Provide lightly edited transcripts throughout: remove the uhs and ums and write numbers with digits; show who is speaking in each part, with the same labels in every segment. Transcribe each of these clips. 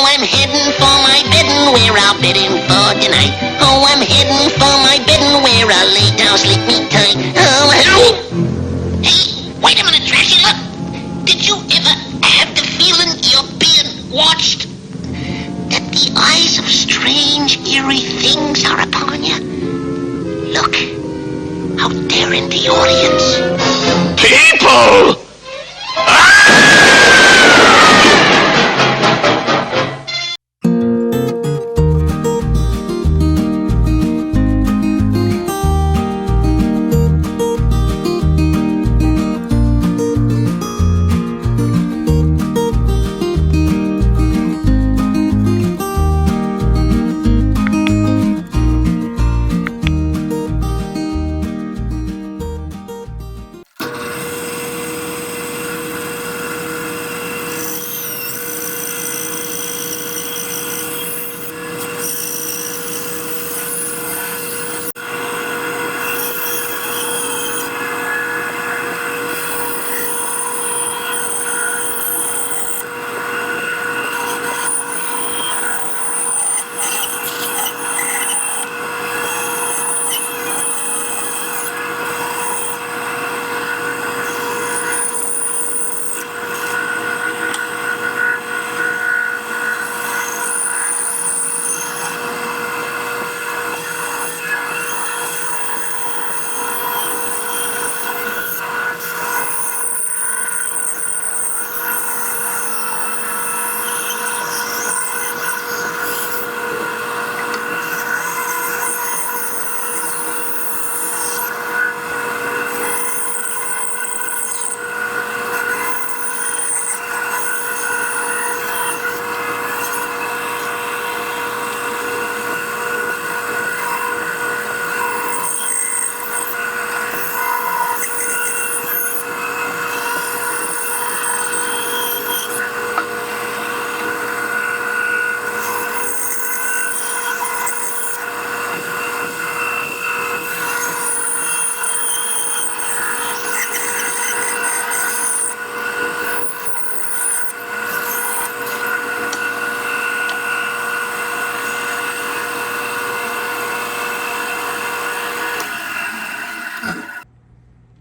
Speaker 1: Oh, I'm heading for my bedding where I'll bed in for tonight. Oh, I'm heading for my bedding where I'll lay down, sleep me tight. Oh, hey, wait a minute, Dracula. Did you ever have the feeling you're being watched? That the eyes of strange, eerie things are upon you? Look, out there in the audience.
Speaker 2: People!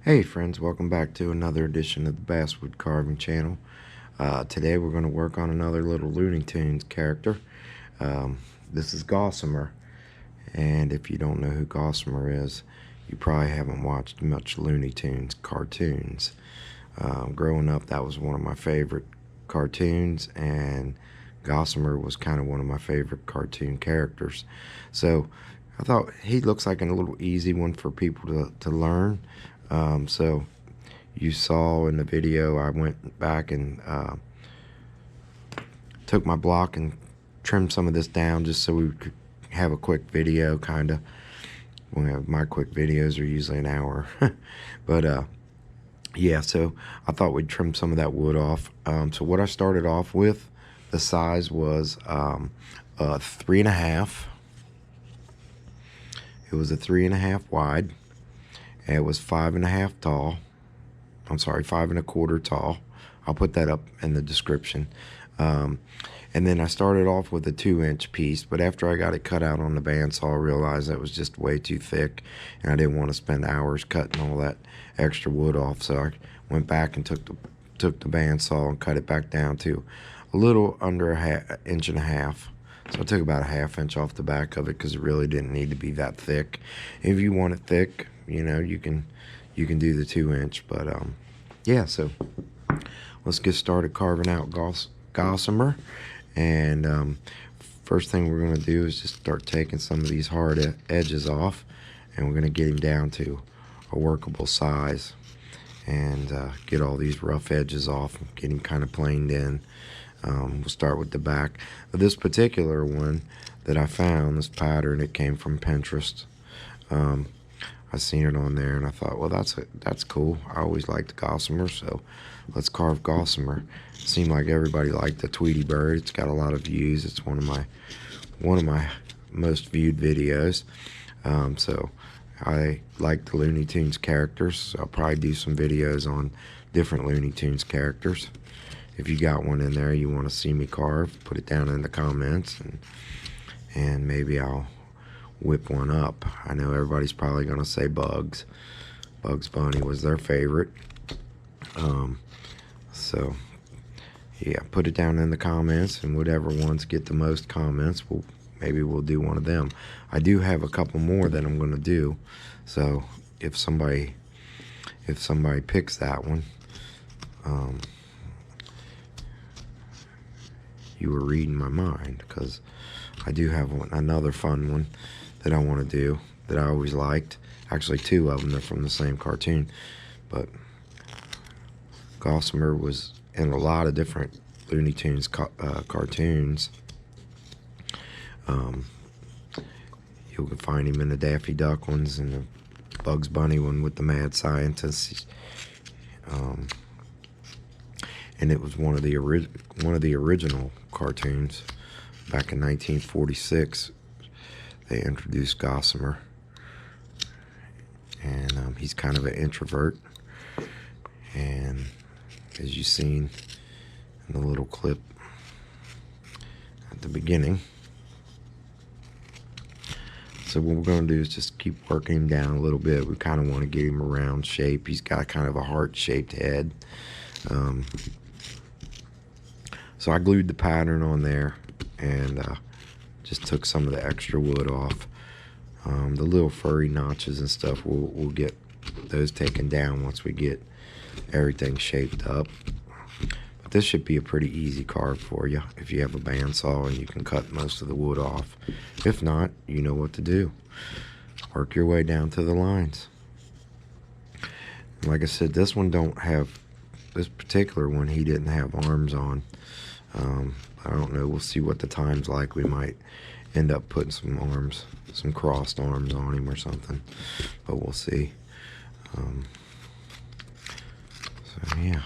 Speaker 3: Hey friends, welcome back to another edition of the Basswood carving channel. Today we're going to work on another little Looney Tunes character. This is Gossamer, and if you don't know who Gossamer is, you probably haven't watched much Looney Tunes cartoons. Growing up, that was one of my favorite cartoons, and Gossamer was kind of one of my favorite cartoon characters. So I thought he looks like a little easy one for people to learn. So you saw in the video, I went back and took my block and trimmed some of this down just so we could have a quick video, kind of. My quick videos are usually an hour. But yeah, so I thought we'd trim some of that wood off. So what I started off with, the size was 3.5. It was a 3.5 wide. It was 5.5 tall. I'm sorry, 5.25 tall. I'll put that up in the description. And then I started off with a 2-inch piece, but after I got it cut out on the bandsaw, I realized that was just way too thick, and I didn't want to spend hours cutting all that extra wood off. So I went back and took the bandsaw and cut it back down to a little under an inch and a half. So I took about a 1/2 inch off the back of it because it really didn't need to be that thick. If you want it thick, you know, you can do the 2-inch. But yeah, so let's get started carving out Gossamer. And first thing we're going to do is just start taking some of these hard edges off, and we're going to get him down to a workable size, and get all these rough edges off and get him kind of planed in. We'll start with the back. This particular one that I found, this pattern, it came from Pinterest. I seen it on there and I thought, well, that's cool. I always liked Gossamer, so let's carve Gossamer. It seemed like everybody liked the Tweety Bird. It's got a lot of views. It's one of my most viewed videos. So I like the Looney Tunes characters. So I'll probably do some videos on different Looney Tunes characters. if you got one in there you want to see me carve, put it down in the comments, and maybe I'll whip one up. I know everybody's probably gonna say Bugs Bunny was their favorite. So yeah, put it down in the comments, and whatever ones get the most comments, maybe we'll do one of them. I do have a couple more that I'm gonna do, so if somebody picks that one, you were reading my mind, because I do have another fun one that I want to do that I always liked. Actually, two of them. They're from the same cartoon, but Gossamer was in a lot of different Looney Tunes cartoons. You can find him in the Daffy Duck ones and the Bugs Bunny one with the mad scientists. And it was one of the original cartoons back in 1946. They introduced Gossamer, and he's kind of an introvert. And as you've seen in the little clip at the beginning. So what we're going to do is just keep working him down a little bit. We kind of want to get him a round shape. He's got kind of a heart-shaped head. So I glued the pattern on there and just took some of the extra wood off. The little furry notches and stuff, we'll get those taken down once we get everything shaped up. But this should be a pretty easy carve for you if you have a bandsaw and you can cut most of the wood off. If not, you know what to do. Work your way down to the lines. Like I said, this particular one, he didn't have arms on. I don't know, we'll see what the time's like. We might end up putting some crossed arms on him or something, but we'll see. So yeah,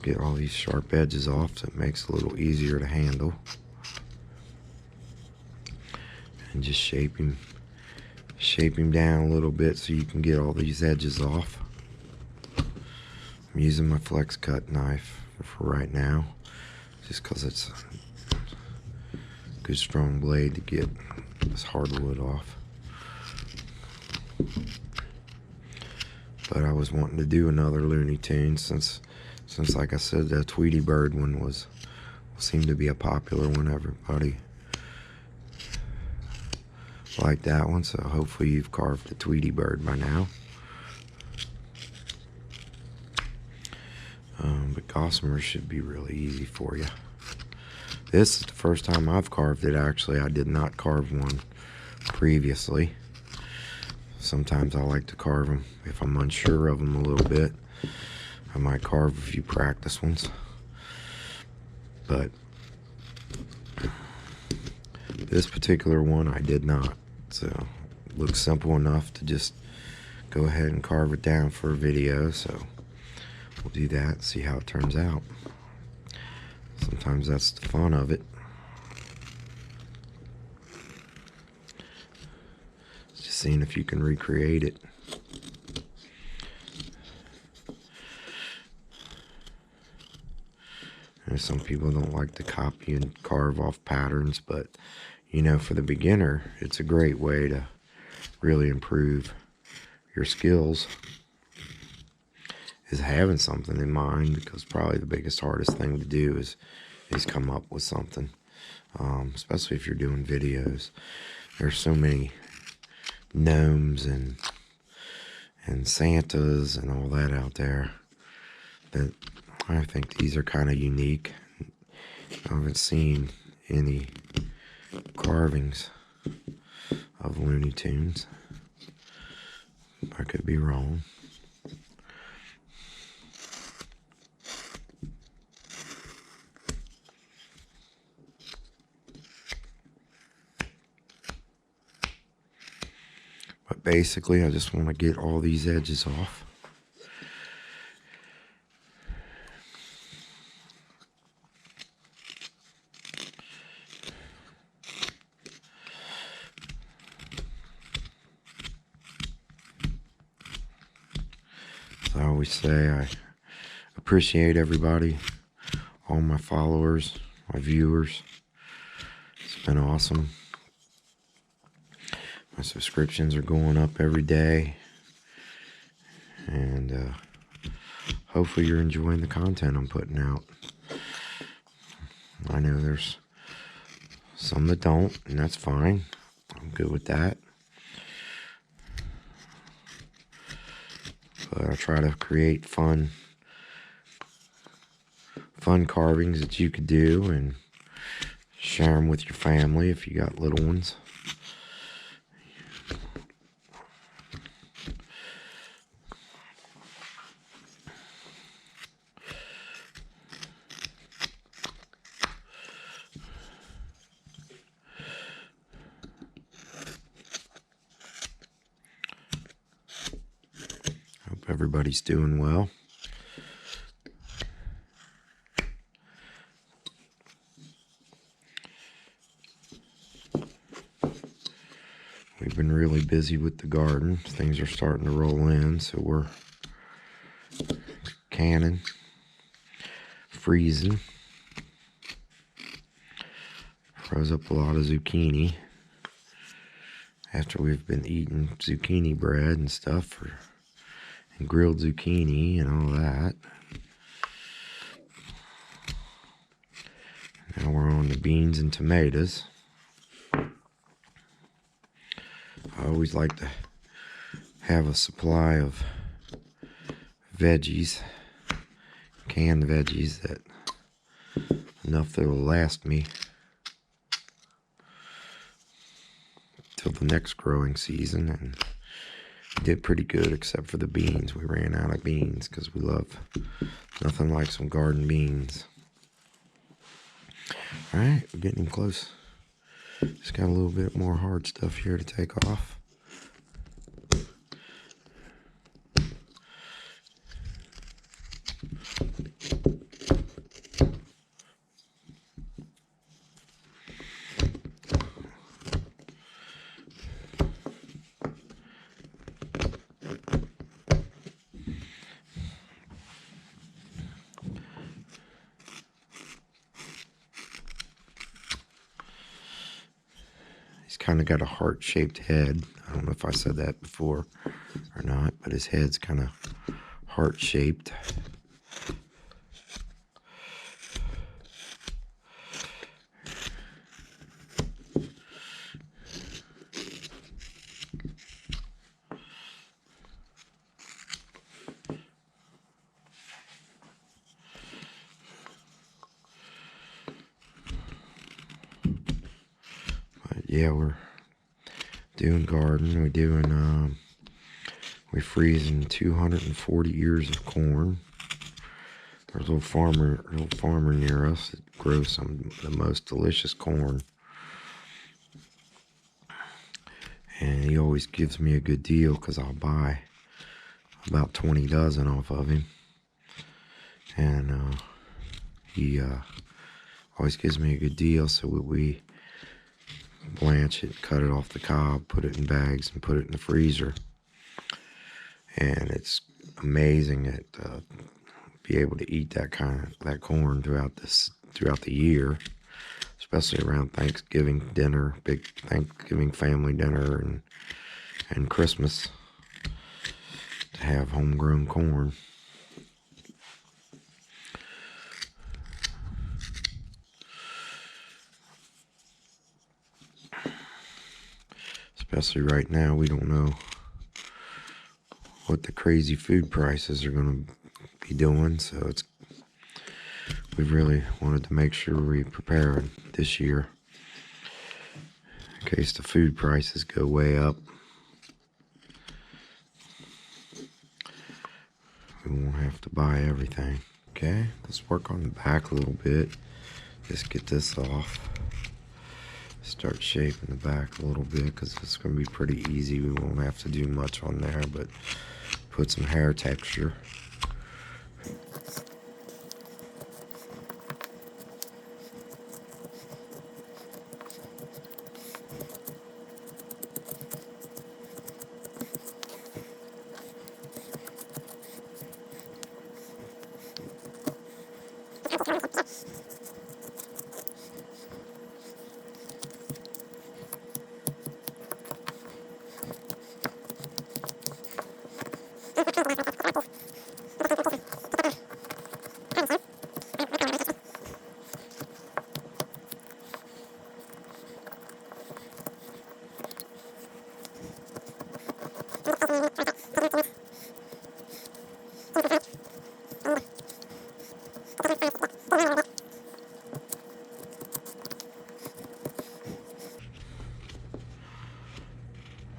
Speaker 3: get all these sharp edges off so it makes it a little easier to handle, and just shape him down a little bit so you can get all these edges off. I'm using my flex cut knife for right now, just because it's a good strong blade to get this hardwood off. But I was wanting to do another Looney Tunes since like I said, the Tweety Bird one seemed to be a popular one. Everybody liked that one, so hopefully you've carved the Tweety Bird by now. But Gossamer should be really easy for you. This is the first time I've carved it, actually. I did not carve one previously. Sometimes I like to carve them if I'm unsure of them a little bit. I might carve a few practice ones. But this particular one I did not. So it looks simple enough to just go ahead and carve it down for a video. So we'll do that, see how it turns out. Sometimes that's the fun of it. Just seeing if you can recreate it. And some people don't like to copy and carve off patterns, but you know, for the beginner, it's a great way to really improve your skills, is having something in mind, because probably the biggest, hardest thing to do is come up with something, especially if you're doing videos. There's so many gnomes and Santas and all that out there that I think these are kind of unique. I haven't seen any carvings of Looney Tunes. I could be wrong. But basically, I just want to get all these edges off. I always say I appreciate everybody, all my followers, my viewers. It's been awesome. My subscriptions are going up every day. And hopefully you're enjoying the content I'm putting out. I know there's some that don't, and that's fine. I'm good with that. But I try to create fun carvings that you could do and share them with your family if you got little ones. Hope everybody's doing well. We've been really busy with the garden. Things are starting to roll in, so we're canning, freezing. Froze up a lot of zucchini after we've been eating zucchini bread and stuff, and grilled zucchini and all that. Now we're on the beans and tomatoes. I always like to have a supply of veggies, canned veggies, that enough that will last me till the next growing season. And did pretty good except for the beans. We ran out of beans because we love nothing like some garden beans. All right, we're getting close. Just got a little bit more hard stuff here to take off. Kind of got a heart-shaped head. I don't know if I said that before or not, but his head's kind of heart-shaped. Yeah, we're doing garden. We're freezing 240 ears of corn. There's a little farmer near us that grows some of the most delicious corn. And he always gives me a good deal because I'll buy about 20 dozen off of him. And he always gives me a good deal, so we blanch it, cut it off the cob, put it in bags, and put it in the freezer. And it's amazing that be able to eat that corn throughout the year, especially around Thanksgiving dinner, big Thanksgiving family dinner, and Christmas, to have homegrown corn. Especially right now, we don't know what the crazy food prices are going to be doing, so we really wanted to make sure we prepared this year in case the food prices go way up. We won't have to buy everything. Okay, let's work on the back a little bit. Just get this off. Start shaping the back a little bit because it's going to be pretty easy. We won't have to do much on there, but put some hair texture.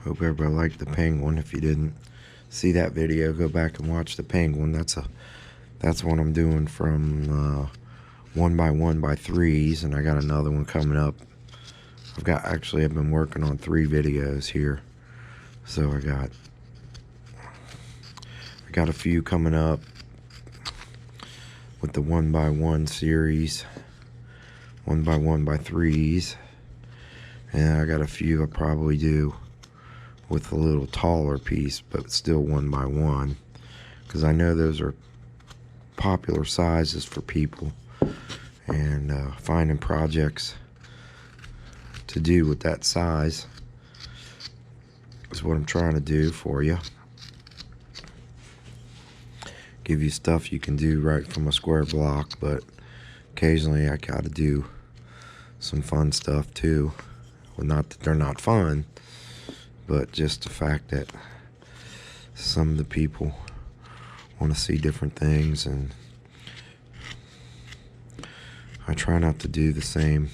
Speaker 3: Hope everybody liked the penguin. If you didn't see that video, go back and watch the penguin. That's what I'm doing from 1x1x3s, and I got another one coming up. I've been working on 3 videos here, so I got a few coming up with the 1x1 series, 1x1x3s, and I got a few I'll probably do with a little taller piece, but still 1x1, because I know those are popular sizes for people, and finding projects to do with that size is what I'm trying to do for you. Give you stuff you can do right from a square block, but occasionally I gotta do some fun stuff too. Well, not that they're not fun, but just the fact that some of the people want to see different things, and I try not to do the same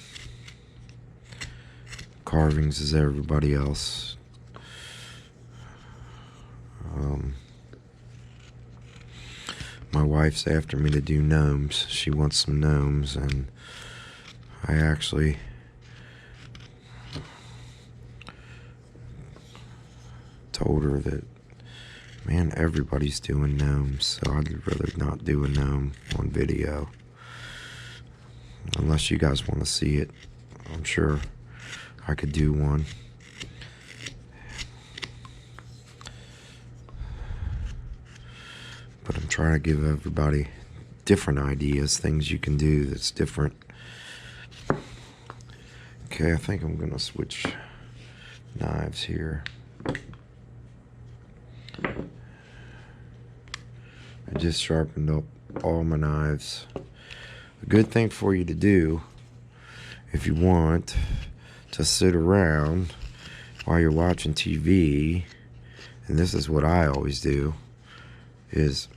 Speaker 3: carvings as everybody else. My wife's after me to do gnomes. She wants some gnomes, and I actually told her that, man, everybody's doing gnomes, so I'd rather not do a gnome on video. Unless you guys want to see it, I'm sure I could do one. But I'm trying to give everybody different ideas, things you can do that's different. Okay, I think I'm gonna switch knives here. I just sharpened up all my knives. A good thing for you to do, if you want to sit around while you're watching TV, and this is what I always do, is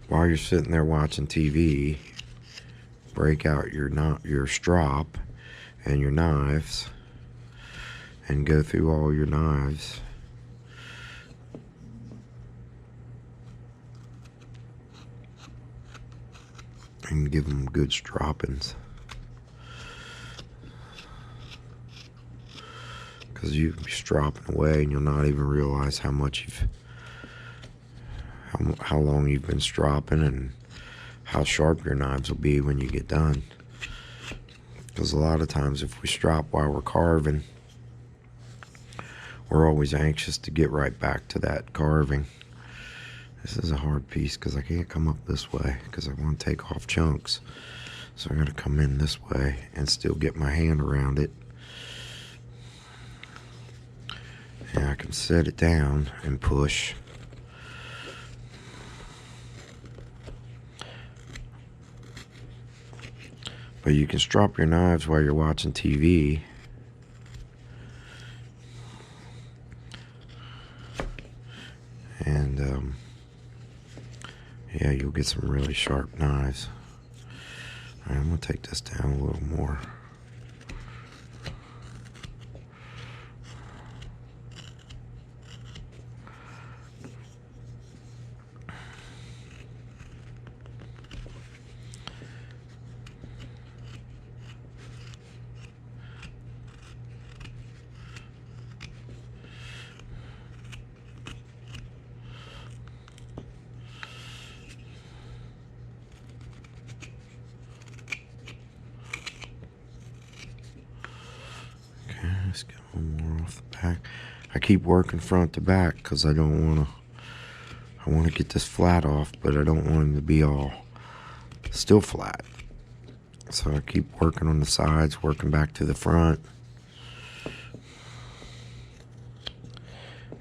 Speaker 3: while you're sitting there watching TV, break out your strop and your knives and go through all your knives. And give them good stroppings. Because you can be stropping away and you'll not even realize how much how long you've been stropping and how sharp your knives will be when you get done. Because a lot of times if we strop while we're carving, we're always anxious to get right back to that carving. This is a hard piece because I can't come up this way because I want to take off chunks. So I'm going to come in this way and still get my hand around it. And I can set it down and push. But you can strop your knives while you're watching TV. And yeah, you'll get some really sharp knives. All right, I'm going to take this down a little more. Let's get one more off the back. I keep working front to back because I want to get this flat off, but I don't want him to be all still flat. So I keep working on the sides, working back to the front.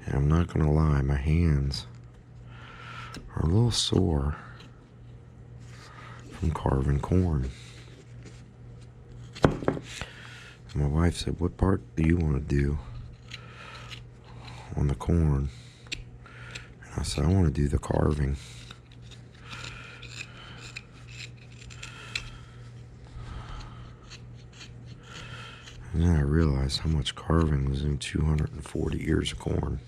Speaker 3: And I'm not going to lie, my hands are a little sore from carving corn. My wife said, "What part do you want to do on the corn?" And I said, "I want to do the carving." And then I realized how much carving was in 240 ears of corn.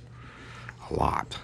Speaker 3: A lot.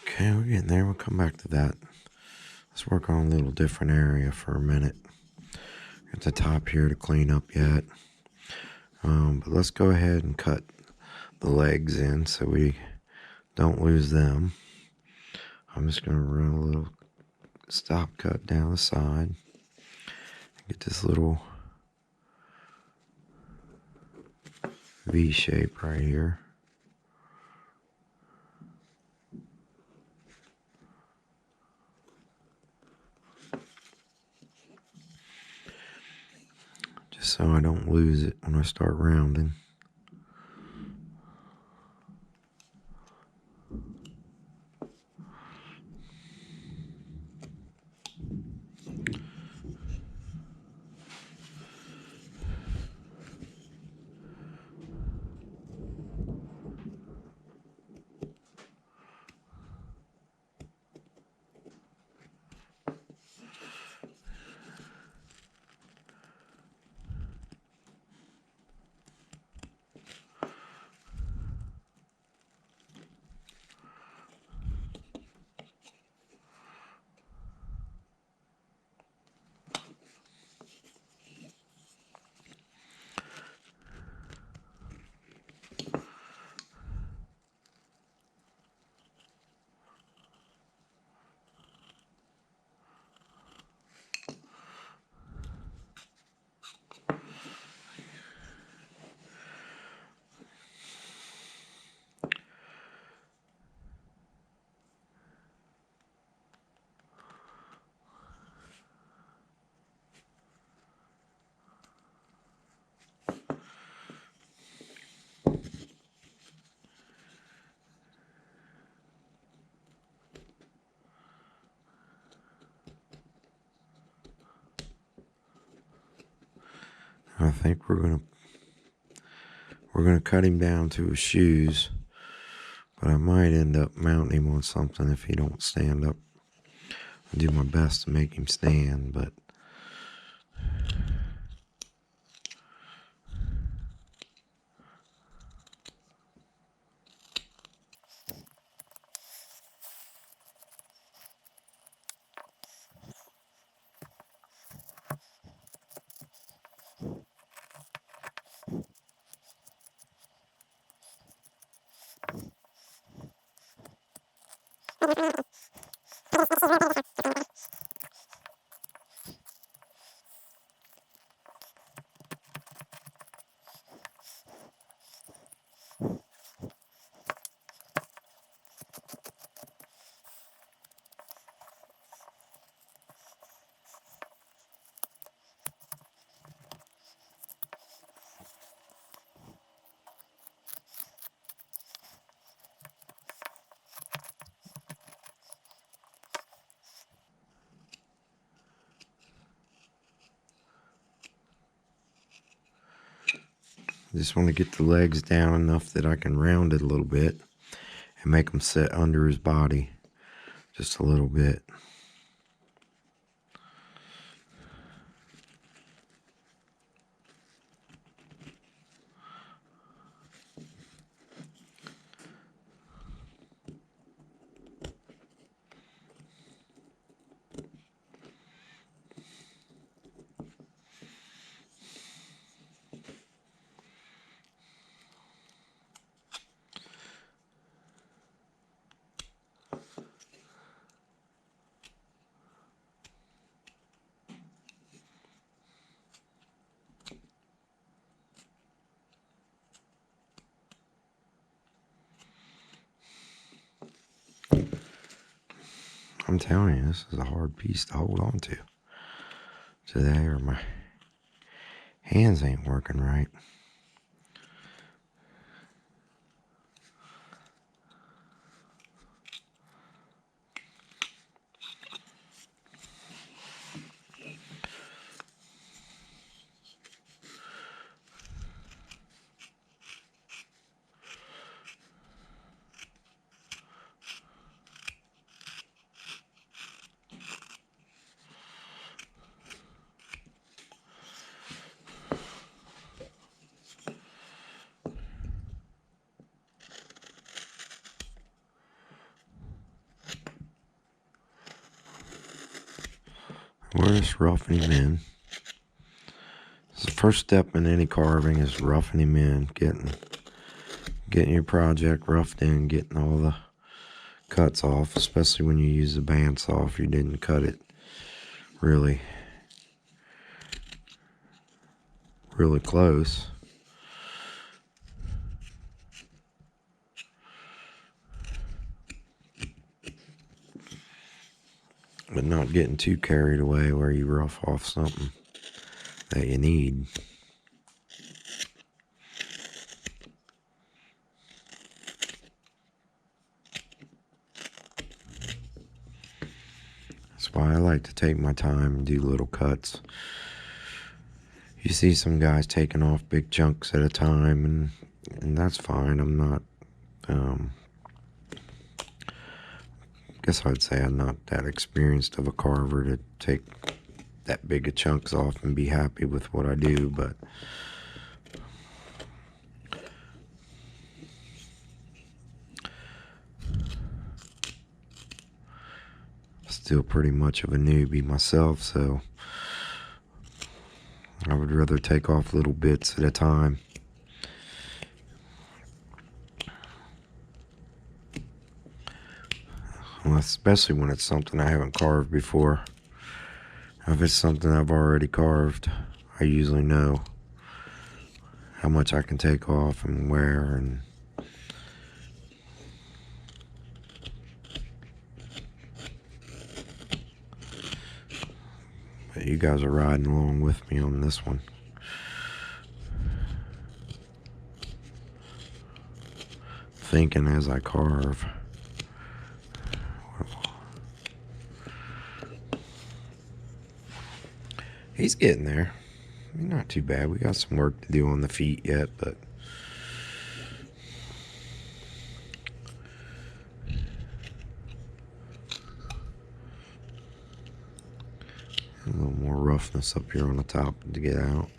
Speaker 3: Okay, we're getting there. We'll come back to that. Let's work on a little different area for a minute. At the top here to clean up yet. But let's go ahead and cut the legs in so we don't lose them. I'm just going to run a little stop cut down the side. Get this little V shape right here. Just so I don't lose it when I start rounding. I think we're gonna cut him down to his shoes, but I might end up mounting him on something if he don't stand up. I'll do my best to make him stand, but I just want to get the legs down enough that I can round it a little bit and make them sit under his body just a little bit. I'm telling you, this is a hard piece to hold on to. Today, or my hands ain't working right. We're just roughing him in. So the first step in any carving is roughing him in, getting your project roughed in, getting all the cuts off, especially when you use the bandsaw if you didn't cut it really close. But not getting too carried away where you rough off something that you need. That's why I like to take my time and do little cuts. You see some guys taking off big chunks at a time, and that's fine. I'm not, guess I'd say I'm not that experienced of a carver to take that big of chunks off and be happy with what I do, but still pretty much of a newbie myself, so I would rather take off little bits at a time. Well, especially when it's something I haven't carved before. If it's something I've already carved, I usually know how much I can take off and where, and but you guys are riding along with me on this one. Thinking as I carve. He's getting there. I mean, not too bad. We got some work to do on the feet yet, but a little more roughness up here on the top to get out.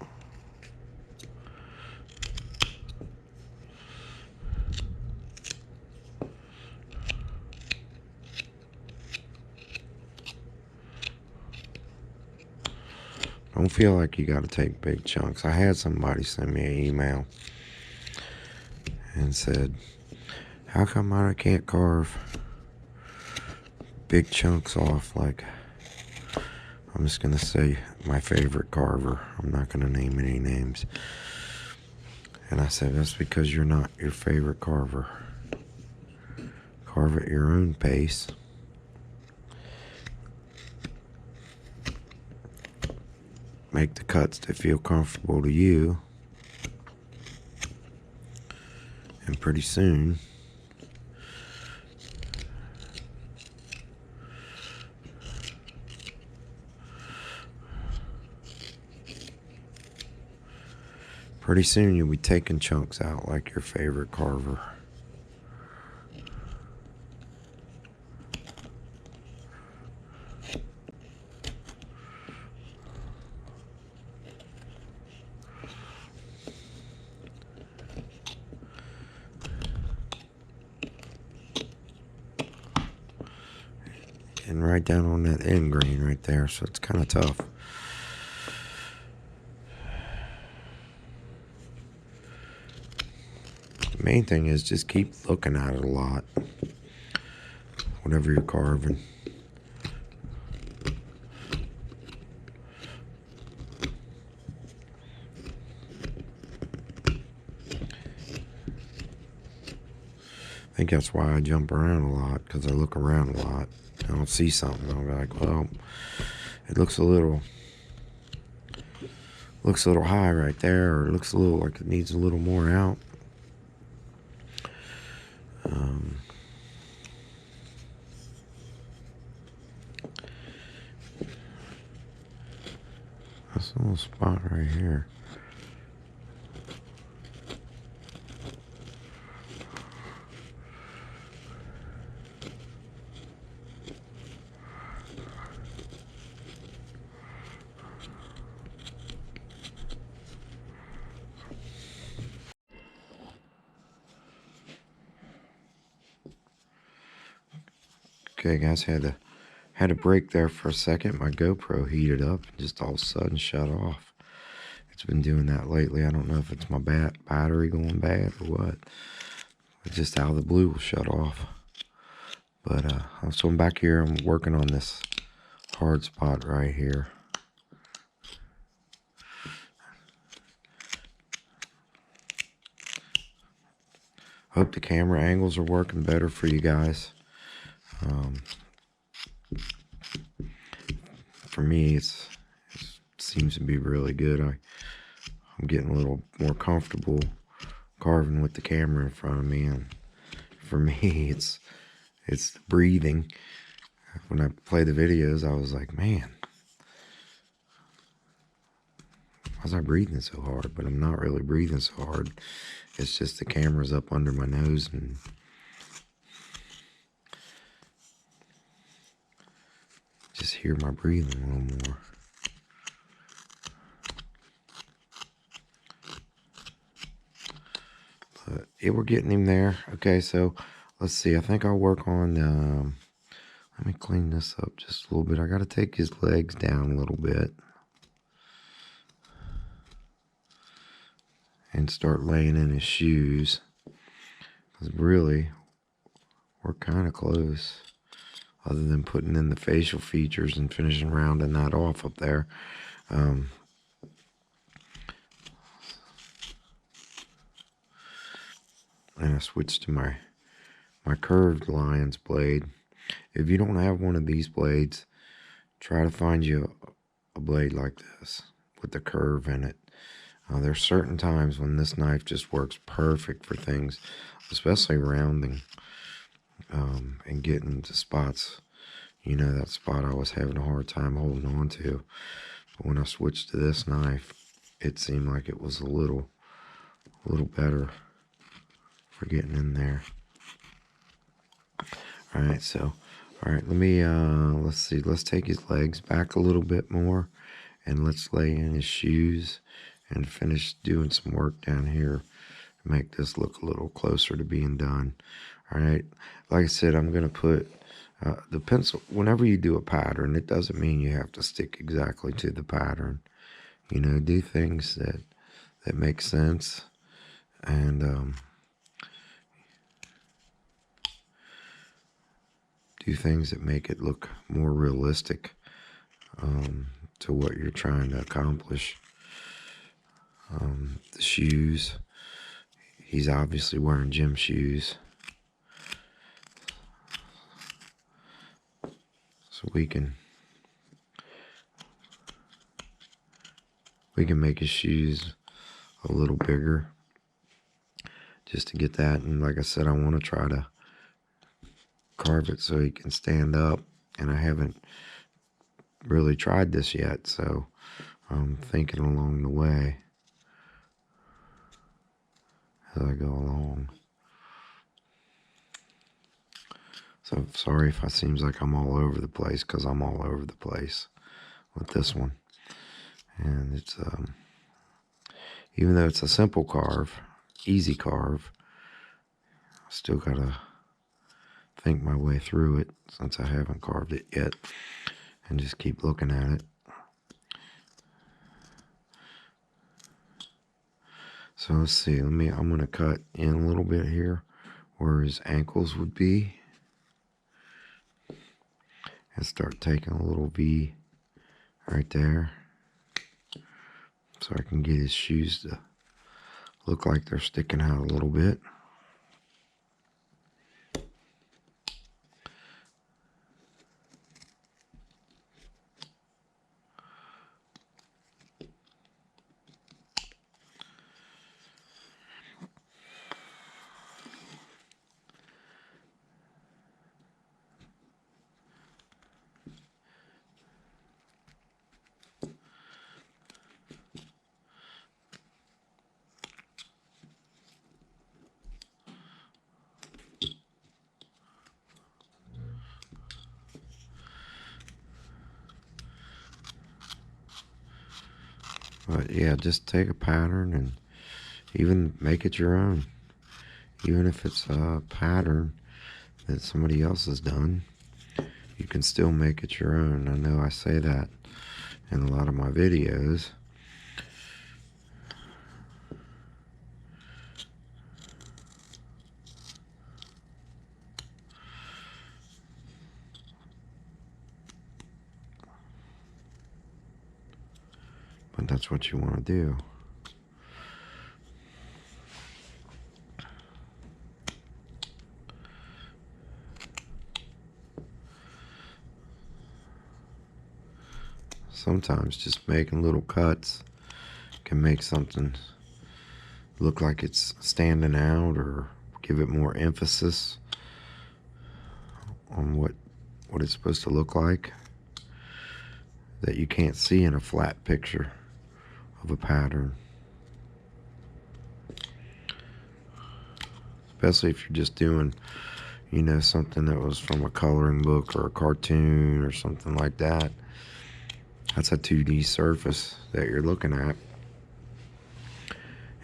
Speaker 3: Don't feel like you got to take big chunks. I had somebody send me an email and said, how come I can't carve big chunks off? Like, I'm just going to say my favorite carver. I'm not going to name any names. And I said, that's because you're not your favorite carver. Carve at your own pace. Make the cuts that feel comfortable to you. And pretty soon, you'll be taking chunks out like your favorite carver. And right down on that end grain right there, so it's kind of tough. The main thing is just keep looking at it a lot, whatever you're carving. I think that's why I jump around a lot, because I look around a lot. I'll see something, I'll be like, well, it looks a little high right there, or it looks a little like it needs a little more out. That's a little spot right here. Okay, guys, had a break there for a second. My GoPro heated up and just all of a sudden shut off. It's been doing that lately. I don't know if it's my battery going bad or what. It's just out of the blue will shut off. But so I'm back here. I'm working on this hard spot right here. Hope the camera angles are working better for you guys. For me, it seems to be really good. I'm getting a little more comfortable carving with the camera in front of me, and for me, it's the breathing. When I play the videos, I was like, man, why was I breathing so hard? But I'm not really breathing so hard. It's just the camera's up under my nose, and just hear my breathing a little more. But yeah, we're getting him there. Okay, so let's see. I think I'll work on, let me clean this up just a little bit. I got to take his legs down a little bit and start laying in his shoes. Because really, we're kind of close. Other than putting in the facial features and finishing rounding that off up there. And I switched to my curved lion's blade. If you don't have one of these blades, try to find you a blade like this with the curve in it. There's certain times when this knife just works perfect for things, especially rounding and getting to spots. You know, that spot I was having a hard time holding on to. But when I switched to this knife, it seemed like it was a little better for getting in there. All right, so, all right, let me, let's see. Let's take his legs back a little bit more, and let's lay in his shoes and finish doing some work down here to make this look a little closer to being done. All right, like I said, I'm going to put the pencil, whenever you do a pattern, it doesn't mean you have to stick exactly to the pattern. You know, do things that make sense, and do things that make it look more realistic to what you're trying to accomplish. The shoes, he's obviously wearing gym shoes. So we can make his shoes a little bigger just to get that. And like I said, I want to try to carve it so he can stand up, and I haven't really tried this yet, so I'm thinking along the way as I go along. So sorry if it seems like I'm all over the place, because I'm all over the place with this one. And it's even though it's a simple carve, easy carve, I still gotta think my way through it since I haven't carved it yet, and just keep looking at it. So let's see, I'm gonna cut in a little bit here where his ankles would be, and start taking a little V right there, so I can get his shoes to look like they're sticking out a little bit. But yeah, just take a pattern and even make it your own. Even if it's a pattern that somebody else has done, you can still make it your own. I know I say that in a lot of my videos. But that's what you want to do. Sometimes just making little cuts can make something look like it's standing out or give it more emphasis on what it's supposed to look like that you can't see in a flat picture of a pattern. Especially if you're just doing, you know, something that was from a coloring book or a cartoon or something like that. That's a 2D surface that you're looking at.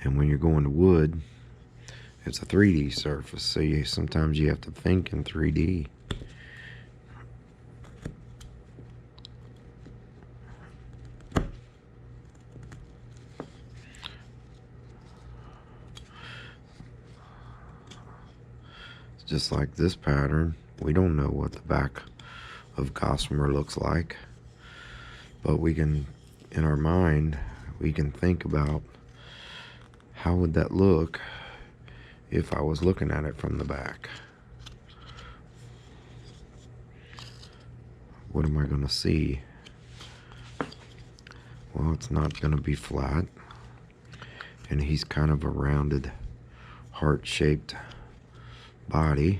Speaker 3: And when you're going to wood, it's a 3D surface. So sometimes you have to think in 3D. Just like this pattern, we don't know what the back of Gossamer looks like, but we can, in our mind, we can think about how would that look if I was looking at it from the back. What am I going to see? Well, it's not going to be flat, and he's kind of a rounded, heart-shaped body.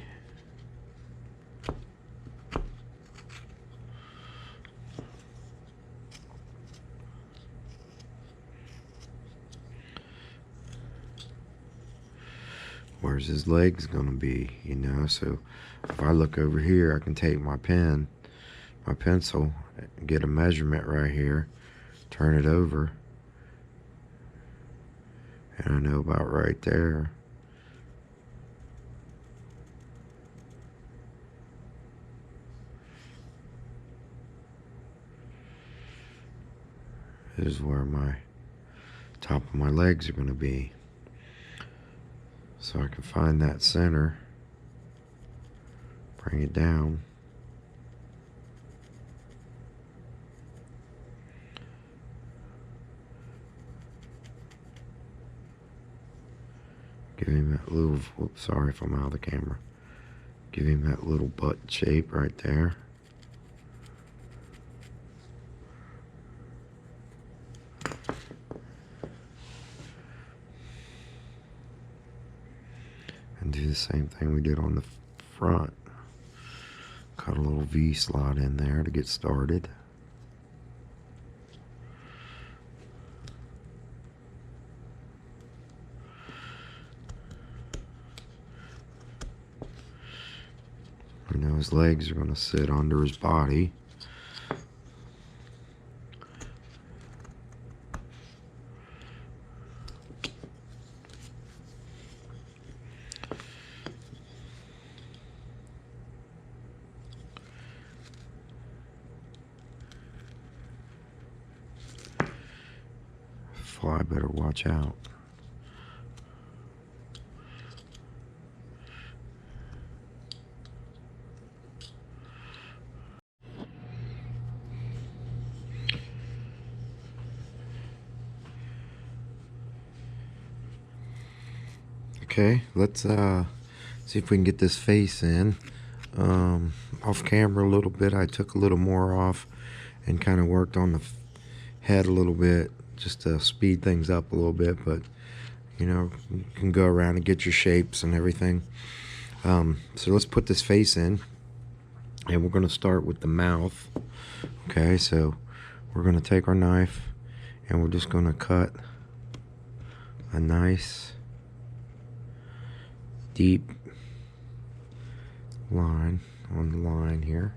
Speaker 3: Where's his legs gonna be, you know? So if I look over here, I can take my pen, my pencil, get a measurement right here, turn it over, and I know about right there. This is where my top of my legs are going to be. So I can find that center, bring it down. Give him that little, whoops, sorry if I'm out of the camera. Give him that little butt shape right there. And do the same thing we did on the front. Cut a little V slot in there to get started. You know, his legs are going to sit under his body. Fly better watch out. Okay, let's see if we can get this face in. Off camera a little bit, I took a little more off and kind of worked on the head a little bit just to speed things up a little bit, but you know, you can go around and get your shapes and everything. So let's put this face in, and we're going to start with the mouth. Okay, so we're going to take our knife and we're just going to cut a nice deep line on the line here.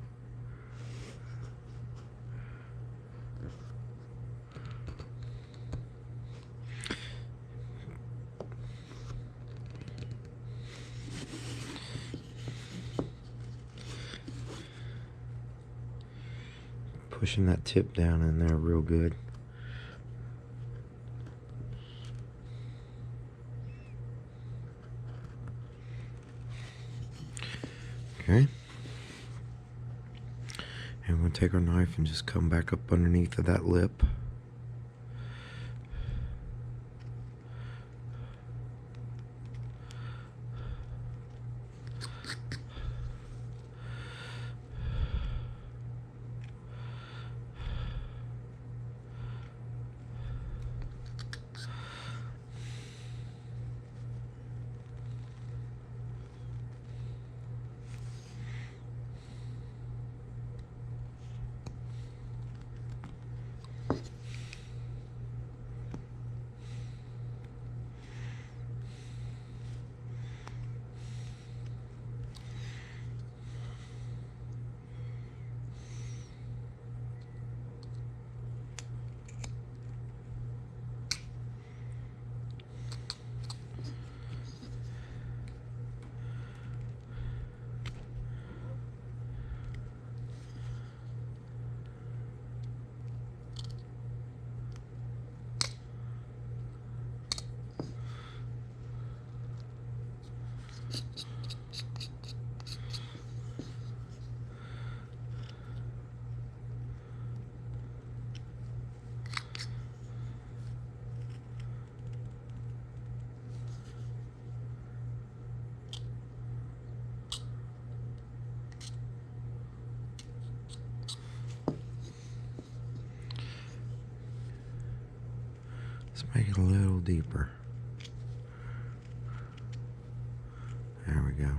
Speaker 3: pushing that tip down in there real good. Okay. And we'll take our knife and just come back up underneath of that lip. Let's make it a little deeper. There we go.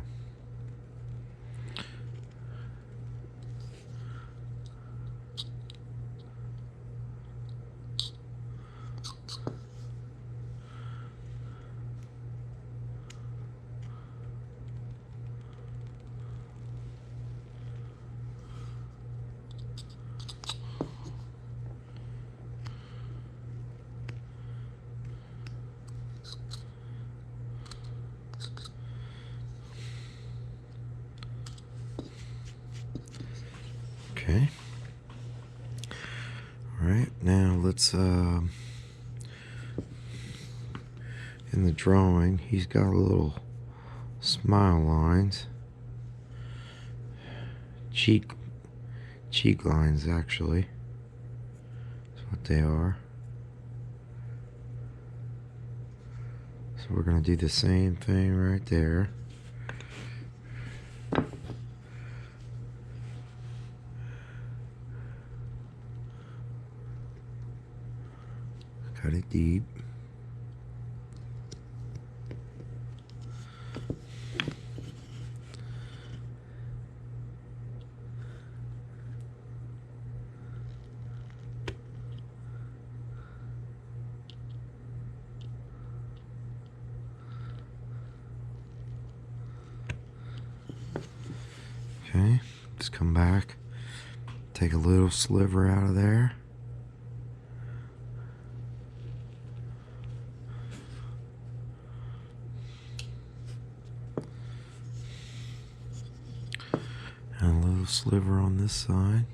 Speaker 3: Okay. All right, now let's in the drawing, he's got a little smile lines, cheek lines actually. That's what they are. So we're going to do the same thing right there. Cut it deep. Okay, just come back, take a little sliver out of there. And a little sliver on this side.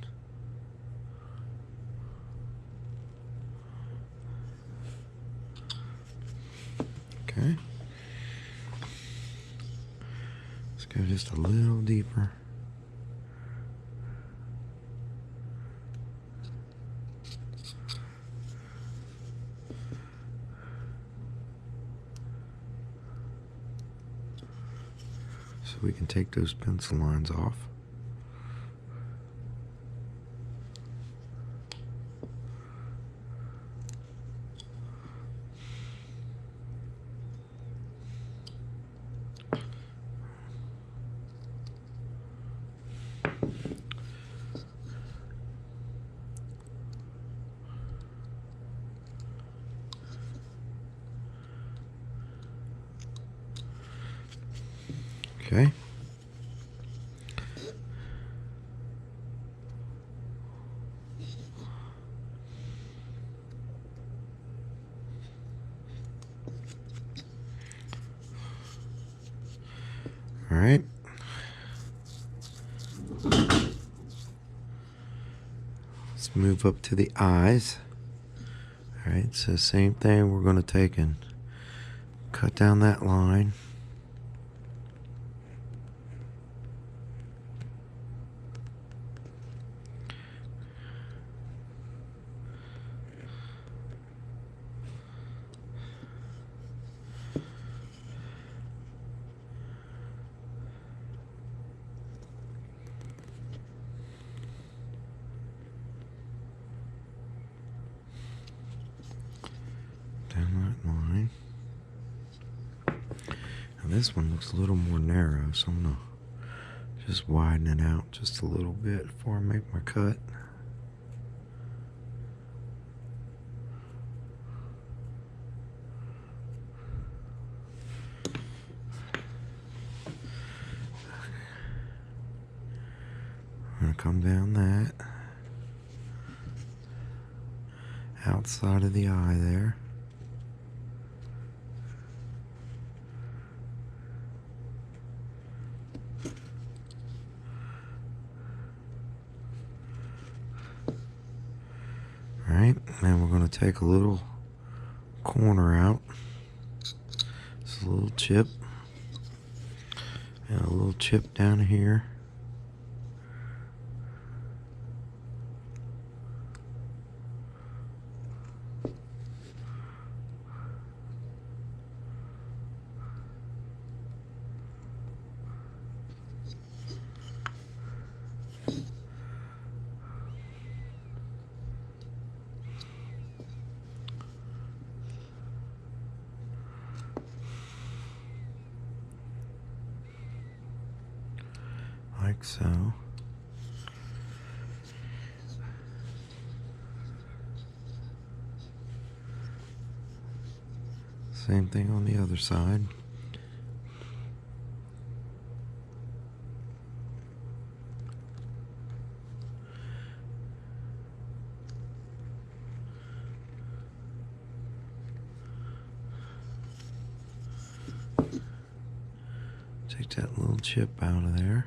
Speaker 3: Okay. Let's go just a little deeper. So we can take those pencil lines off. Okay. All right. Let's move up to the eyes. Alright, so same thing, we're going to take and cut down that line. Down that line. Now this one looks a little more narrow, so I'm going to just widen it out just a little bit before I make my cut. I'm going to come down that outside of the eye there. Alright, then we're going to take a little corner out. Just a little chip. And a little chip down here. Like so. Same thing on the other side. Take that little chip out of there.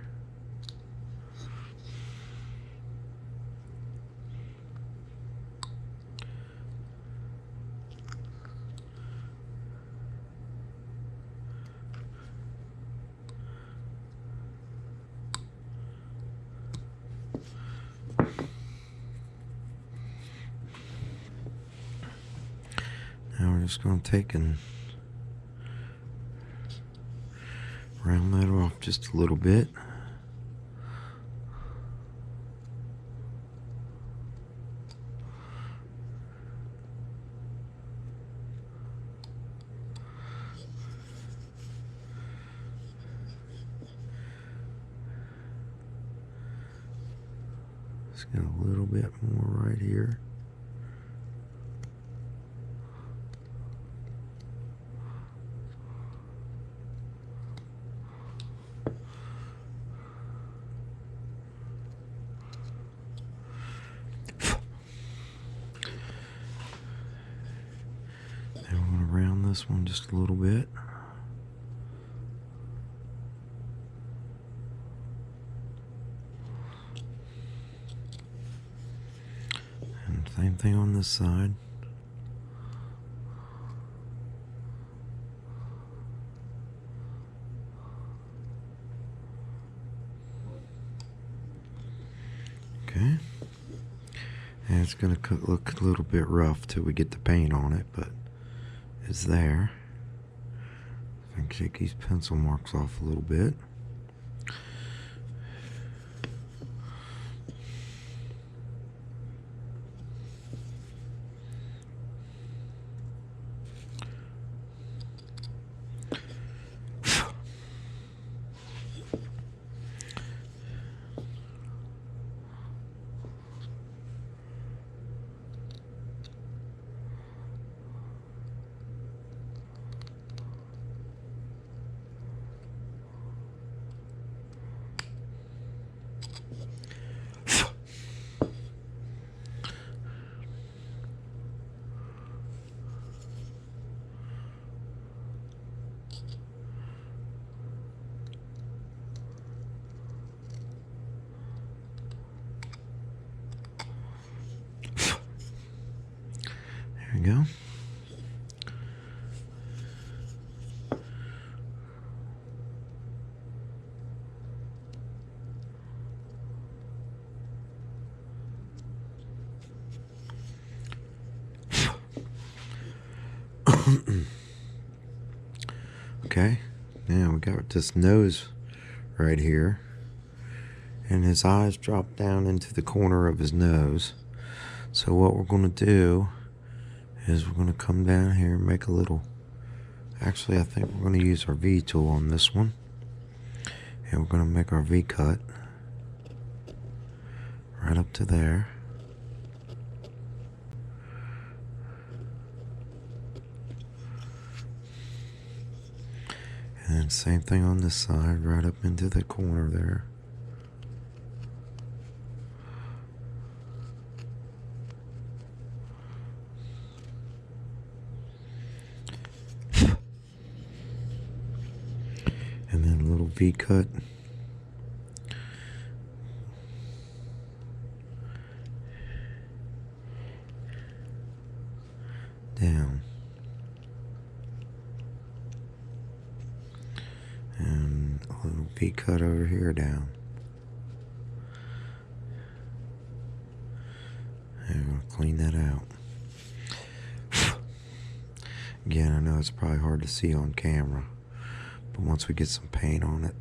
Speaker 3: Now we're just going to take and round that off just a little bit. Just get a little bit more right here. This one just a little bit. And same thing on this side. Okay. And it's going to look a little bit rough till we get the paint on it, but is there. I can take these pencil marks off a little bit. There we go. Okay, now we got this nose right here, and his eyes drop down into the corner of his nose. So what we're going to do is we're going to come down here and make a little, actually I think we're going to use our V tool on this one, and we're going to make our V cut right up to there. And same thing on this side, right up into the corner there. And then a little V cut. Down. And a little V cut over here down. And we'll clean that out. Again, I know it's probably hard to see on camera, but once we get some paint on it,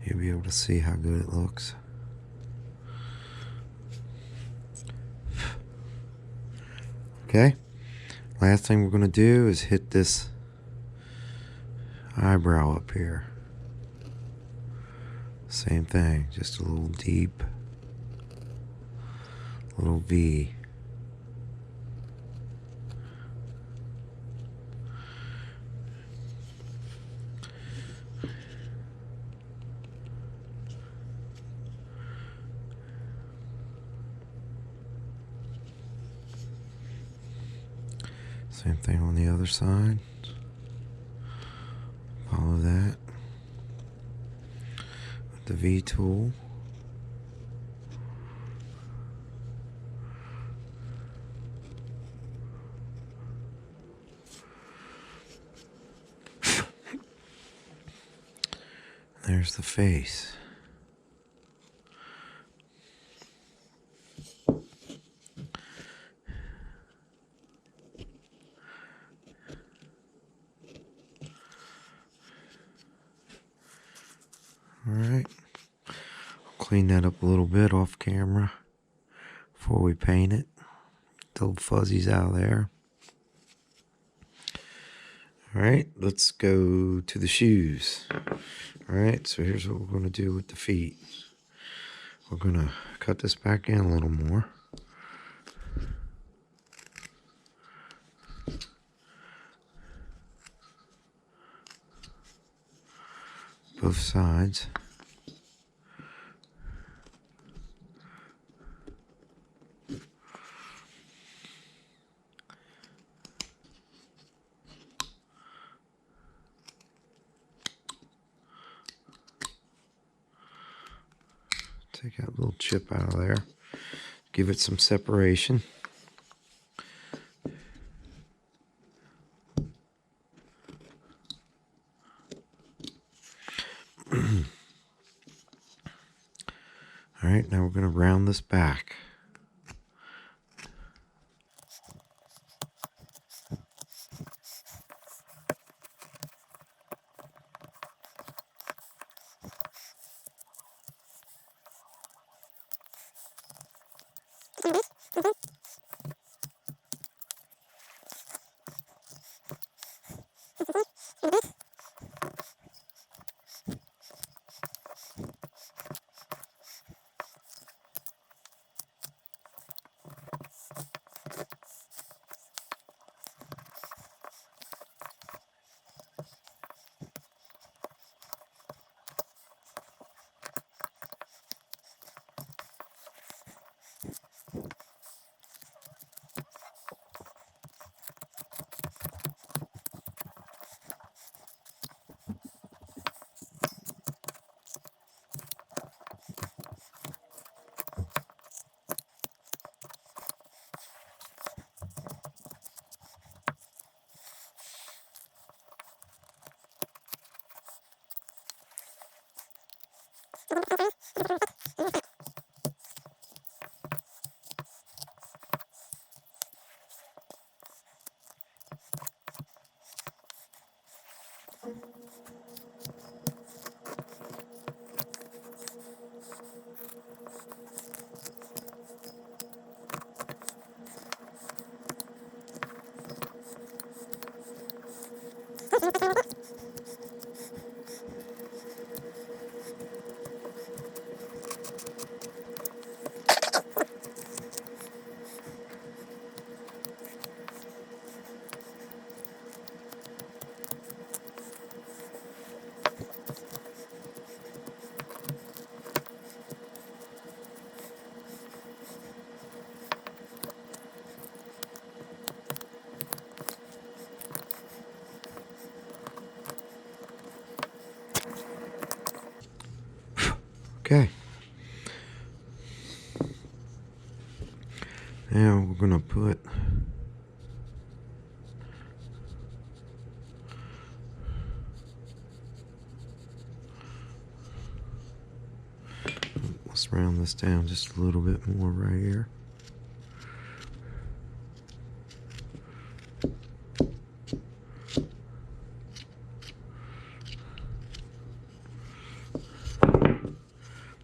Speaker 3: you'll be able to see how good it looks. Okay, last thing we're going to do is hit this eyebrow up here. Same thing, just a little deep, little V. Same thing on the other side. Follow that with the V tool. There's the face. Alright, clean that up a little bit off camera before we paint it. Get the little fuzzies out of there. Alright, let's go to the shoes. Alright, so here's what we're going to do with the feet. We're going to cut this back in a little more. Both sides. Take that little chip out of there. Give it some separation. All right, now we're going to round this back. Okay. Now we're gonna put let's round this down just a little bit more right here.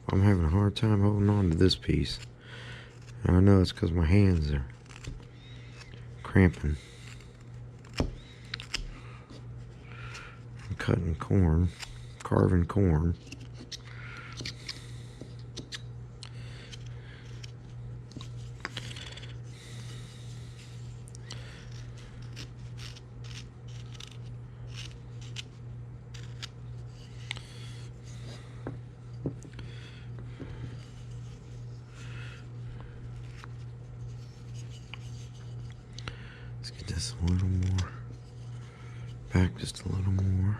Speaker 3: I'm having a hard time holding on to this piece. And I know it's because my hands are cramping. I'm cutting corn, carving corn. Let's get this a little more back, just a little more.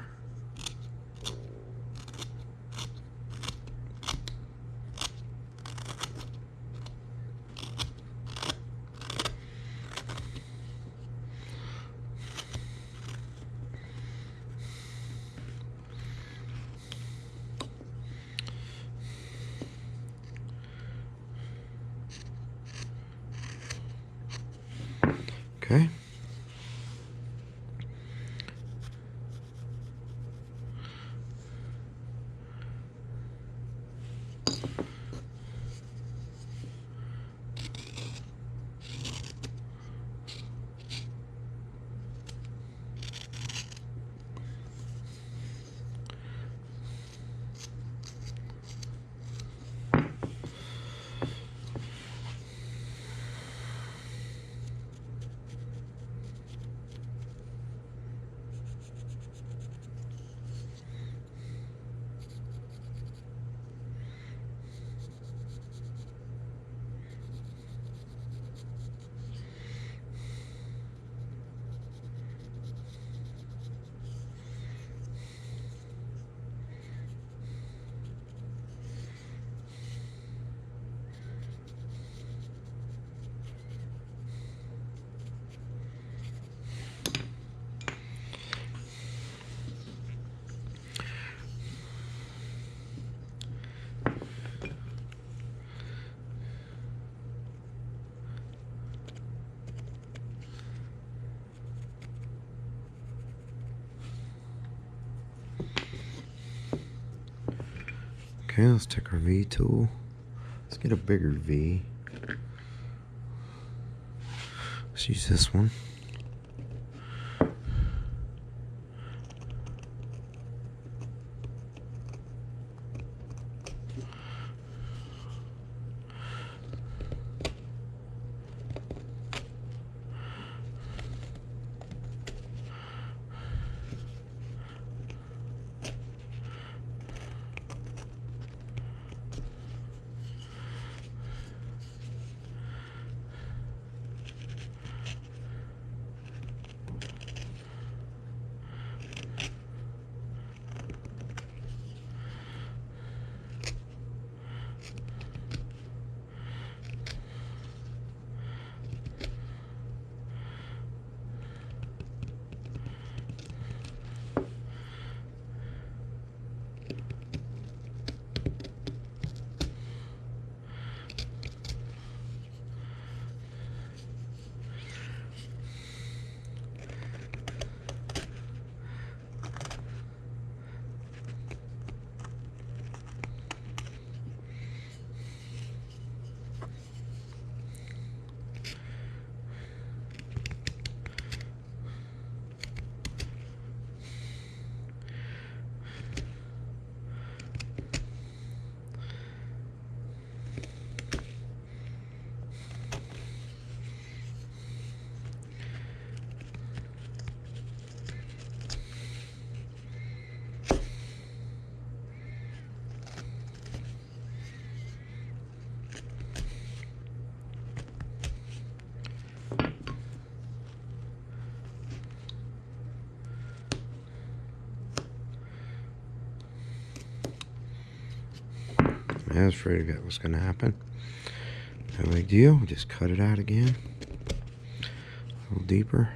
Speaker 3: Okay. Okay, let's take our V tool. Let's get a bigger V. Let's use this one. I was afraid that was going to happen. No big deal. Just cut it out again. A little deeper.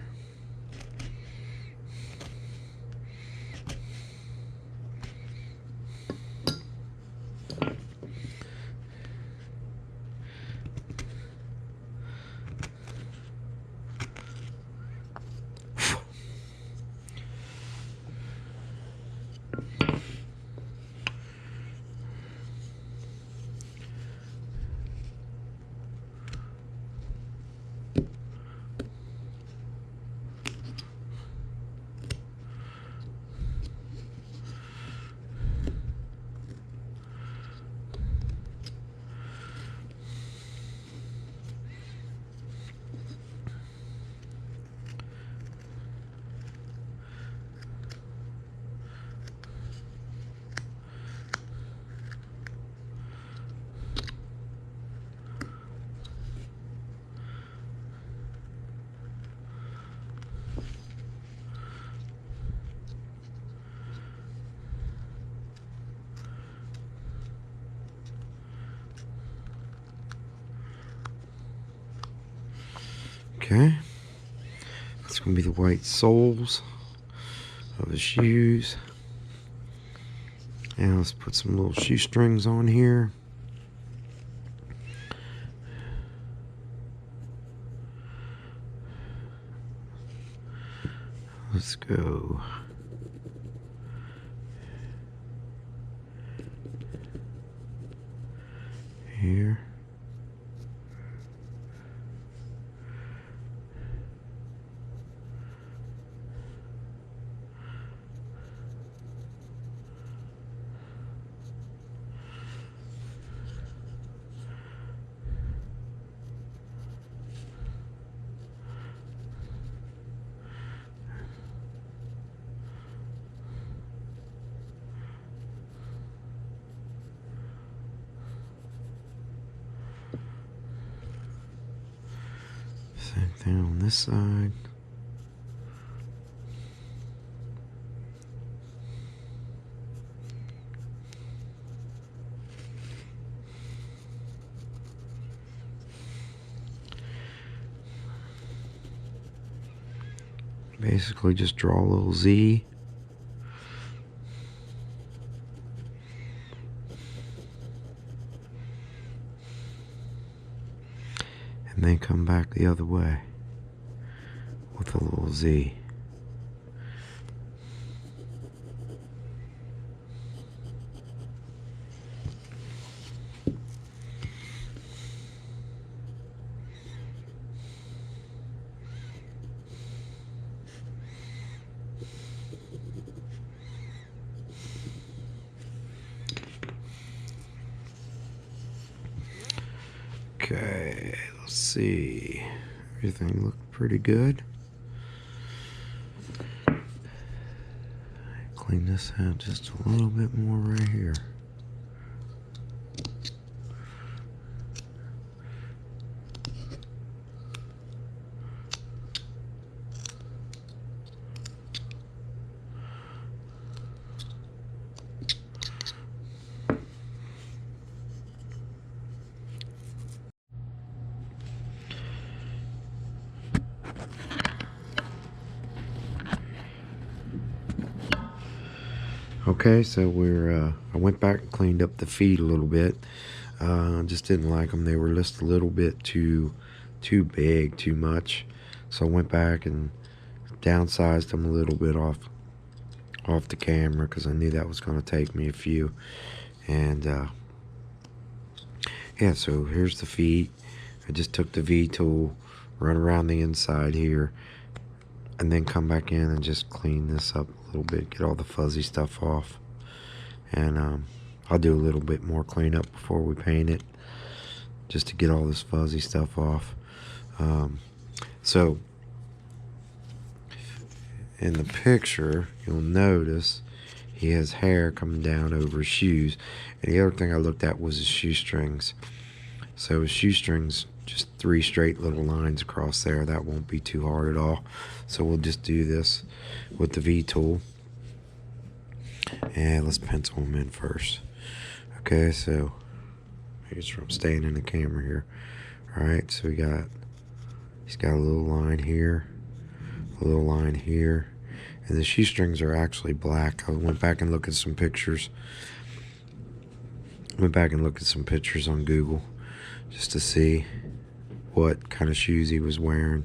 Speaker 3: Okay, that's going to be the white soles of the shoes. And let's put some little shoestrings on here. Let's go here. Same thing on this side. Basically just draw a little Z. And then come back the other way with a little Z. Okay, let's see. Everything looked pretty good. Clean this out just a little bit more right here. Okay, so I went back and cleaned up the feet a little bit. Just didn't like them. They were just a little bit too big, too much. So I went back and downsized them a little bit off the camera because I knew that was going to take me a few. And yeah, so here's the feet. I just took the V tool, run around the inside here, and then come back in and just clean this up a little bit, get all the fuzzy stuff off. And I'll do a little bit more cleanup before we paint it, just to get all this fuzzy stuff off. So in the picture, you'll notice he has hair coming down over his shoes. And the other thing I looked at was his shoestrings. So his shoestrings, just 3 straight little lines across there. That won't be too hard at all. So we'll just do this with the V tool. And let's pencil them in first. Okay, so Maybe it's from staying in the camera here. Alright, so he's got a little line here, a little line here, and the shoestrings are actually black. I went back and looked at some pictures. On Google just to see what kind of shoes he was wearing,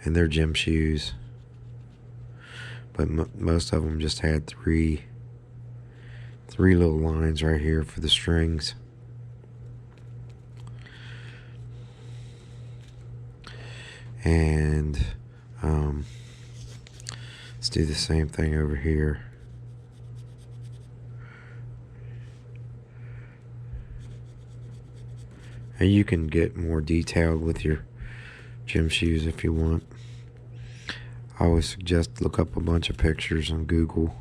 Speaker 3: and they're gym shoes. But most of them just had three little lines right here for the strings. And let's do the same thing over here. And you can get more detailed with your gym shoes if you want. I always suggest look up a bunch of pictures on Google.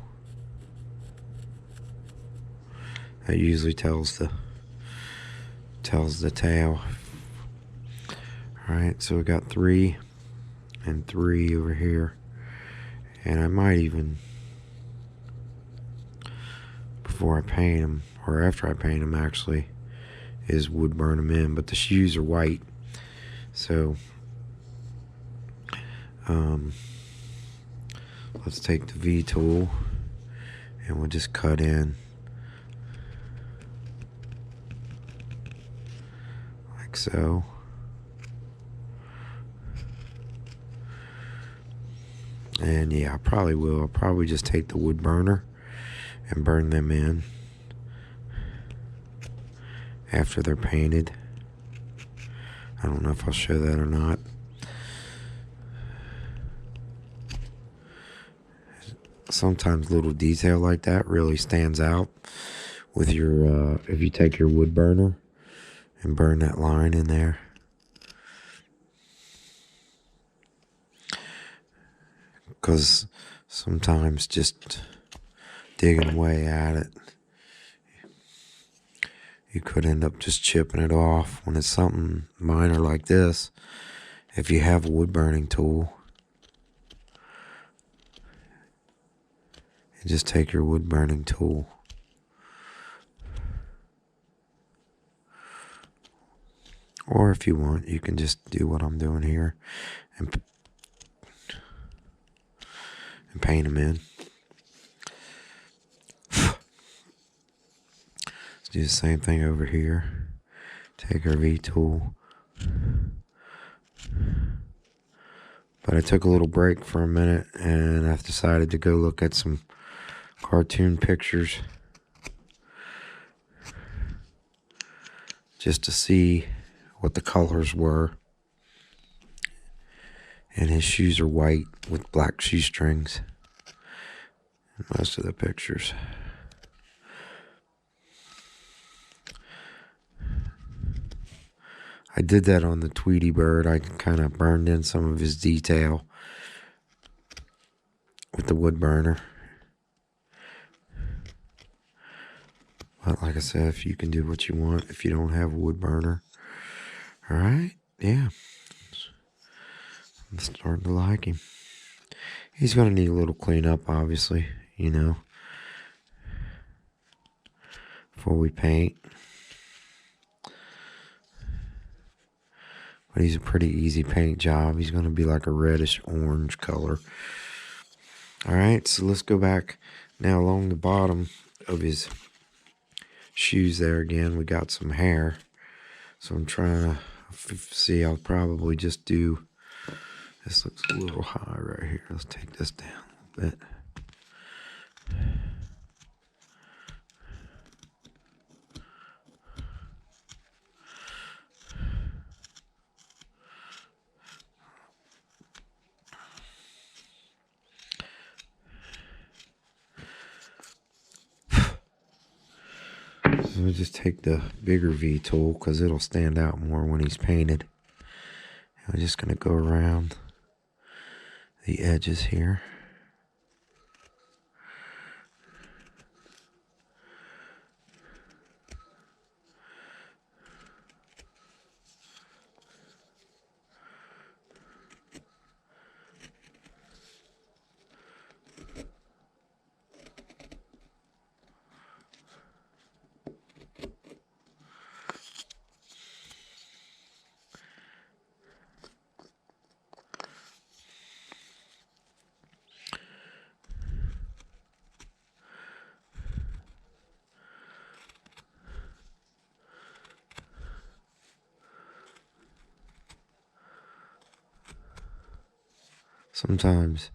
Speaker 3: That usually tells the tale. Alright, so we got 3 and 3 over here. And I might even, before I paint them, or after I paint them actually, is wood burn them in. But the shoes are white. So, let's take the V tool and we'll just cut in like so. And yeah, I probably will. I'll probably just take the wood burner and burn them in after they're painted. I don't know if I'll show that or not. Sometimes little detail like that really stands out with your, if you take your wood burner and burn that line in there. Because sometimes just digging away at it, you could end up just chipping it off. When it's something minor like this, if you have a wood burning tool, you just take your wood burning tool or if you want, you can just do what I'm doing here and paint them in. Let's do the same thing over here. Take our V tool. But I took a little break for a minute and I've decided to go look at some cartoon pictures just to see what the colors were. And his shoes are white with black shoestrings in most of the pictures. I did that on the Tweety Bird. I kind of burned in some of his detail with the wood burner. But like I said, if you can do what you want, if you don't have a wood burner. Alright, yeah. I'm starting to like him. He's going to need a little cleanup, obviously, you know, before we paint. But he's a pretty easy paint job. He's going to be like a reddish orange color. Alright, so let's go back now along the bottom of his shoes there again. We got some hair. So I'm trying to see, I'll probably just do, this looks a little high right here. Let's take this down a little bit. So we'll just take the bigger V tool because it'll stand out more when he's painted. I'm just going to go around the edges here. Sometimes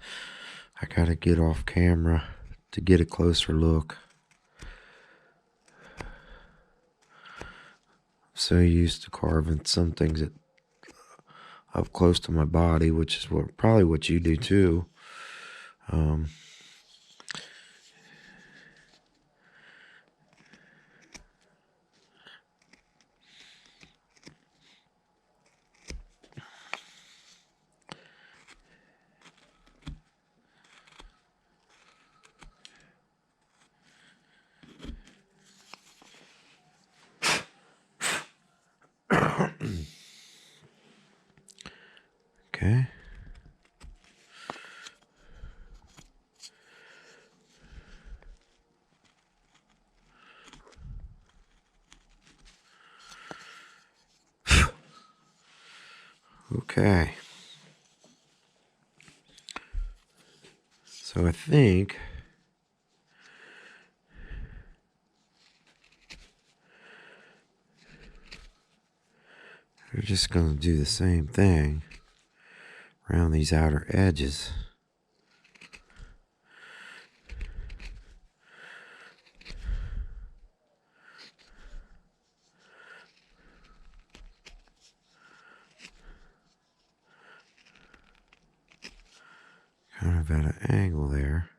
Speaker 3: I gotta get off camera to get a closer look. I'm so used to carving some things up close to my body, which is probably what you do too. Okay. Okay. So I think we're just going to do the same thing around these outer edges. Kind of at an angle there.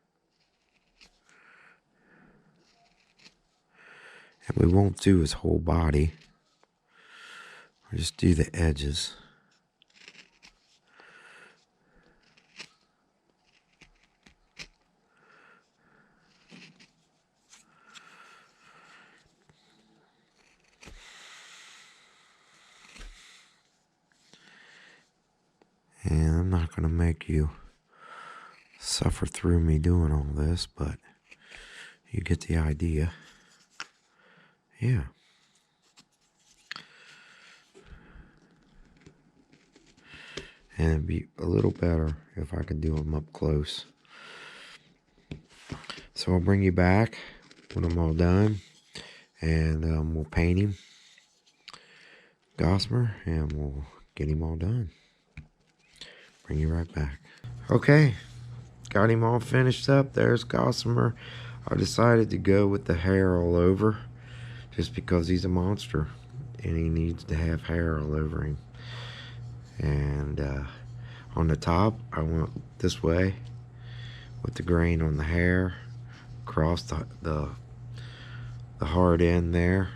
Speaker 3: And we won't do his whole body. We'll just do the edges. And I'm not going to make you suffer through me doing all this, but you get the idea. Yeah. And it'd be a little better if I could do them up close. So I'll bring you back when I'm all done, and we'll paint him, Gossamer, and we'll get him all done. Bring you right back. Okay, got him all finished up. There's Gossamer. I decided to go with the hair all over just because he's a monster and he needs to have hair all over him. And on the top, I went this way with the grain on the hair across the hard end there,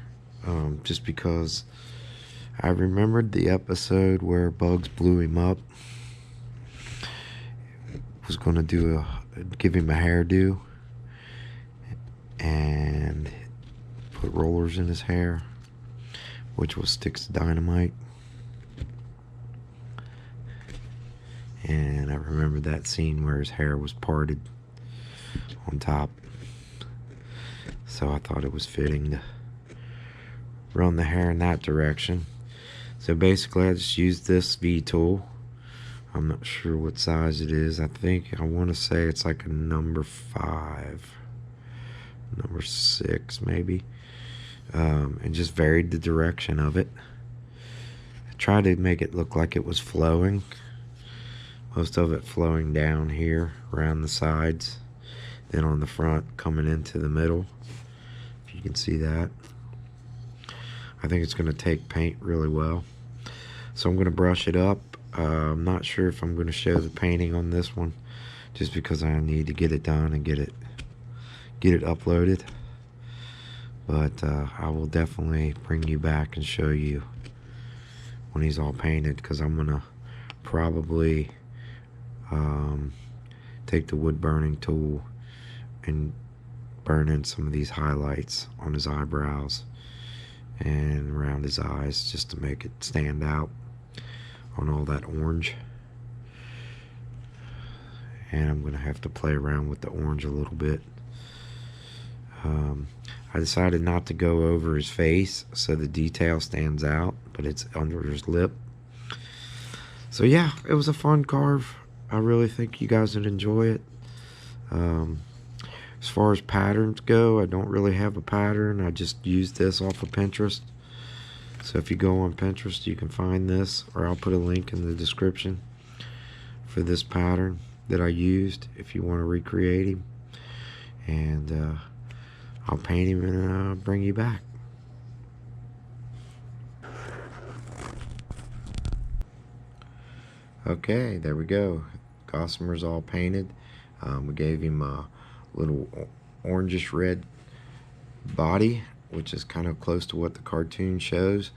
Speaker 3: just because I remembered the episode where Bugs blew him up. Was going to give him a hairdo and put rollers in his hair, which was sticks of dynamite. And I remember that scene where his hair was parted on top. So I thought it was fitting to run the hair in that direction. So basically I just used this V tool. I'm not sure what size it is. I want to say it's like a number 5, number 6 maybe. And just varied the direction of it. I tried to make it look like it was flowing. Most of it flowing down here around the sides, then on the front coming into the middle, if you can see that. I think it's going to take paint really well. So I'm going to brush it up. I'm not sure if I'm going to show the painting on this one, just because I need to get it done and get it uploaded. But I will definitely bring you back and show you when he's all painted, because I'm going to probably take the wood burning tool and burn in some of these highlights on his eyebrows and around his eyes, just to make it stand out on all that orange. And I'm gonna have to play around with the orange a little bit. I decided not to go over his face so the detail stands out, but it's under his lip. So yeah, it was a fun carve. I really think you guys would enjoy it. As far as patterns go, I don't really have a pattern. I just used this off of Pinterest. So if you go on Pinterest, you can find this, or I'll put a link in the description for this pattern that I used if you want to recreate him. And I'll paint him and bring you back. Okay, there we go. Gossamer's all painted. We gave him a little orangish red body, which is kind of close to what the cartoon shows.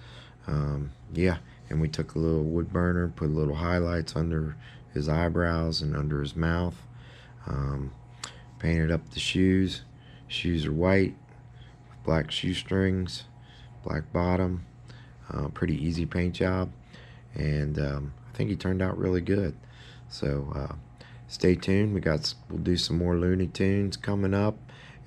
Speaker 3: Yeah, and we took a little wood burner, put a little highlights under his eyebrows and under his mouth. Painted up the shoes. Shoes are white, black shoestrings, black bottom. Pretty easy paint job, and I think he turned out really good. So stay tuned. We'll do some more Looney Tunes coming up,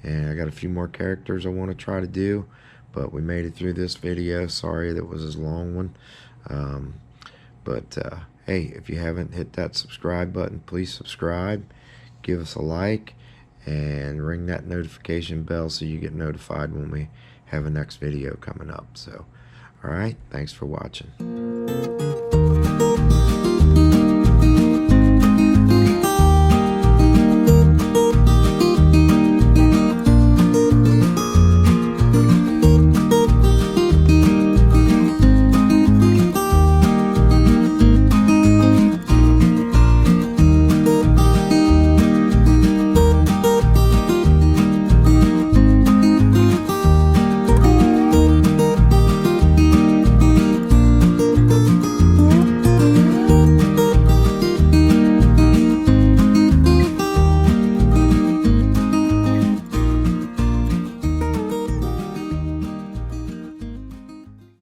Speaker 3: and I got a few more characters I want to try to do, but we made it through this video. Sorry that was a long one, but hey, if you haven't hit that subscribe button, please subscribe, give us a like, and ring that notification bell so you get notified when we have a next video coming up. So alright, thanks for watching.